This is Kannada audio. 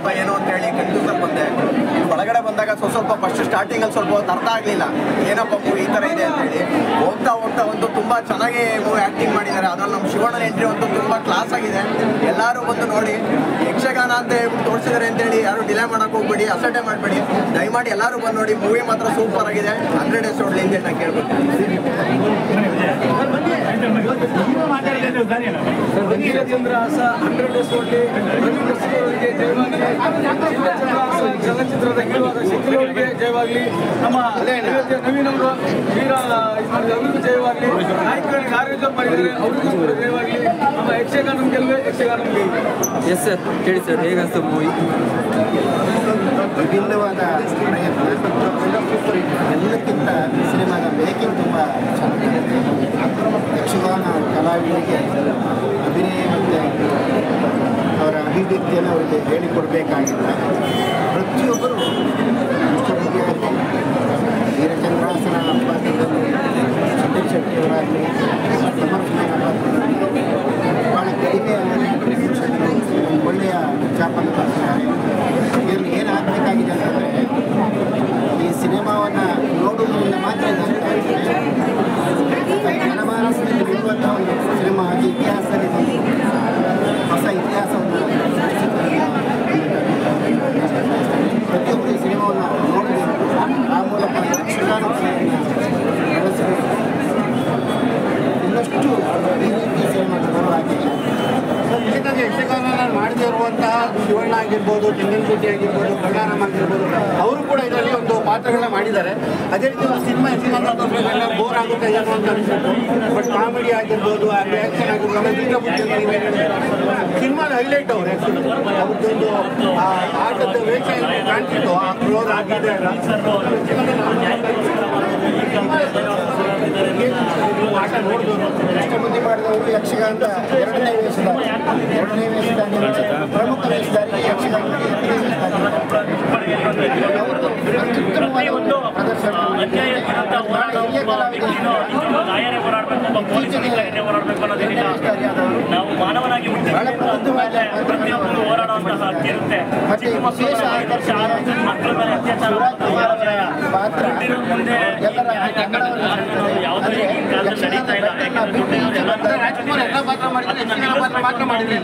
ಏನಪ್ಪ ಏನು ಅಂತ ಹೇಳಿ ಕನ್ಫ್ಯೂಸನ್ ಬಂದೆ. ಒಳಗಡೆ ಬಂದಾಗ ಸ್ವಲ್ಪ ಫಸ್ಟ್ ಸ್ಟಾರ್ಟಿಂಗಲ್ಲಿ ಸ್ವಲ್ಪ ಹೊತ್ತು ಅರ್ಥ ಆಗಲಿಲ್ಲ, ಏನಪ್ಪ ಮೂವಿ ಈ ಥರ ಇದೆ ಅಂತೇಳಿ. ಹೋಗ್ತಾ ಹೋಗ್ತಾ ಒಂದು ತುಂಬ ಚೆನ್ನಾಗಿ ಮೂವಿ ಆ್ಯಕ್ಟಿಂಗ್ ಮಾಡಿದ್ದಾರೆ. ಅದ್ರಲ್ಲಿ ನಮ್ಮ ಶಿವಣ್ಣನ ಎಂಟ್ರಿ ಒಂದು ತುಂಬ ಕ್ಲಾಸ್ ಆಗಿದೆ. ಎಲ್ಲರೂ ಬಂದು ನೋಡಿ, ಯಕ್ಷಗಾನ ಅಂತ ಹೇಳ್ಬಿಟ್ಟು ತೋರಿಸಿದ್ದಾರೆ ಅಂತೇಳಿ ಯಾರು ಡಿಲೇ ಮಾಡೋಕೆ ಹೋಗ್ಬೇಡಿ, ಅಸಡ್ಡೆ ಮಾಡಬೇಡಿ, ದಯಮಾಡಿ ಎಲ್ಲರೂ ಬಂದು ನೋಡಿ. ಮೂವಿ ಮಾತ್ರ ಸೂಪರ್ ಆಗಿದೆ. 100 ಡೇಸ್ ನೋಡಲಿ ಅಂತ ನಾನು ಕೇಳ್ಬೇಕು. ಚಂದ್ರಹಾಸ 100 ಡೇಸ್ ನೋಡಲಿ. ಚಲನಚಿತ್ರದ ಹೀರೋವಾದ ಶಕ್ತಿಯವರಿಗೆ ಜಯವಾಗಲಿ. ನಮ್ಮ ನವೀನ್ ಅವರು ವೀರ ಅವರಿಗೂ ಜಯವಾಗಲಿ. ನಾಯಕರಿಗೆ ಆರೋಗ್ಯ ಮಾಡಿದರೆ ಅವರಿಗೂ ಕೂಡ ಜಯವಾಗಲಿ. ನಮ್ಮ ಯಕ್ಷಗಾನ ಗೆಲ್ಲುವೆ, ಯಕ್ಷಗಾನ ಗೆಲ್ಲುವೆ. ಎಸ್ ಸರ್, ಹೇಳಿ ಸರ್, ಹೇಗನ್ನಿಸ್ತು ಮೂವಿ? ವಿಭಿನ್ನವಾದ ಎಲ್ಲಕ್ಕಿಂತ ಸಿನಿಮಾದ ಮೇಕಿಂಗ್ ತುಂಬ ಚೆನ್ನಾಗಿದೆ. ಯಕ್ಷಗಾನ ಕಲಾವಿದರಿಗೆ ಅಭಿನಯ ಮತ್ತು ಅವರ ಅಭಿವ್ಯಕ್ತಿಯನ್ನು ಅವರಿಗೆ ಹೇಳಿಕೊಡಬೇಕಾಗಿಲ್ಲ. ಪ್ರತಿಯೊಬ್ಬರು ಮುಖ್ಯಮಂತ್ರಿಯಾಗಲಿ, ವೀರಚಂದ್ರಾಸನ ಪಾತ್ರದಲ್ಲಿ ಸಂದೀಪ್ ಶೆಟ್ಟಿಯವರಾಗಲಿ, ಸಮರ್ಥನ ಪಾತ್ರದಲ್ಲಿ ಭಾಳ ಕಡಿಮೆ ಒಳ್ಳೆಯ ಚಾಪನ್ನು ತೋರಿಸಿದ್ದಾರೆ. ಇದರಲ್ಲಿ ಏನಾಗಬೇಕಾಗಿದೆ ಅಂತಂದರೆ, ಈ ಸಿನಿಮಾವನ್ನು ನೋಡುವುದರಿಂದ ಮಾತ್ರ ಜನಮಾನಸದಲ್ಲಿ ಇರುವಂಥ ಒಂದು ಸಿನಿಮಾ ಆಗಿ ಇತಿಹಾಸದಲ್ಲಿ ಹೊಸ ಇತಿಹಾಸವನ್ನು ಪ್ರತಿಯೊಬ್ಬರು ಈ ಸಿನಿಮಾವನ್ನು ನೋಡಬೇಕು. ಆ ಮೂಲಕ ಯಕ್ಷಗಾನ ಕಲೆಯನ್ನು ಬೆಳೆಸಬೇಕು. ಇನ್ನಷ್ಟು ಈ ರೀತಿ ಸಿನಿಮಾಗಳು ಬರುವಾಗಿದೆ. ಜೊತೆಗೆ ಯಕ್ಷಗಾನ ಮಾಡದೇ ಇರುವಂತಹ ಶಿವಣ್ಣ ಆಗಿರ್ಬೋದು, ತೆಂಗನಗುಡ್ಡಿ ಆಗಿರ್ಬೋದು, ಕಳ್ಳಾರಾಮ್ ಆಗಿರ್ಬೋದು, ಅವರು ಕೂಡ ಇದರಲ್ಲಿ ಒಂದು ಪಾತ್ರಗಳನ್ನ ಮಾಡಿದ್ದಾರೆ. ಅದೇ ರೀತಿ ಒಂದು ಸಿನಿಮಾ ಯಕ್ಷಗಾನ ಬೋರ್ ಆಗುತ್ತೆ ಏನೋ ಅಂತ ಅನಿಸ್ಬಿಟ್ಟು, ಬಟ್ ಕಾಮಿಡಿ ಆಗಿರ್ಬೋದು, ಆ ರಿಯಾಕ್ಷನ್ ಆಗಿರ್ಬೋದು, ಸಿನಿಮಾದ ಹೈಲೈಟ್ ಅವರು ಅವ್ರದ್ದೊಂದು ಆಟದ ವೇಷ ಕಾಣ್ತಿತ್ತು, ಆ ಕ್ಲೋರ್ ಆಗಿದೆ ಆಟ ನೋಡಿದವರು ಇಷ್ಟಬುದ್ಧಿ ಮಾಡಿದವರು ಯಕ್ಷಗಾನದ ಎರಡನೇ ವೇಷಧಾರಿ ಪ್ರಮುಖ ವೇಷಧಾರಿ ಯಕ್ಷಗಾನದಲ್ಲಿ ನಾವು ಮಾನವನಾಗಿ ಪ್ರತಿಯೊಬ್ಬರು ಹೋರಾಡುವಂತಹ ಹಕ್ಕಿ ಇರುತ್ತೆ. ಮಕ್ಕಳ ಮೇಲೆ ಅತ್ಯಾಚಾರ ಮುಂದೆ ಯಾವುದೇ ಕಾಲದಲ್ಲಿ ನಡೀತಾ ಇಲ್ಲ. ರಾಜ್ಕುಮಾರ್ ಎಲ್ಲ ಪಾತ್ರ ಮಾಡಿದ್ರೆ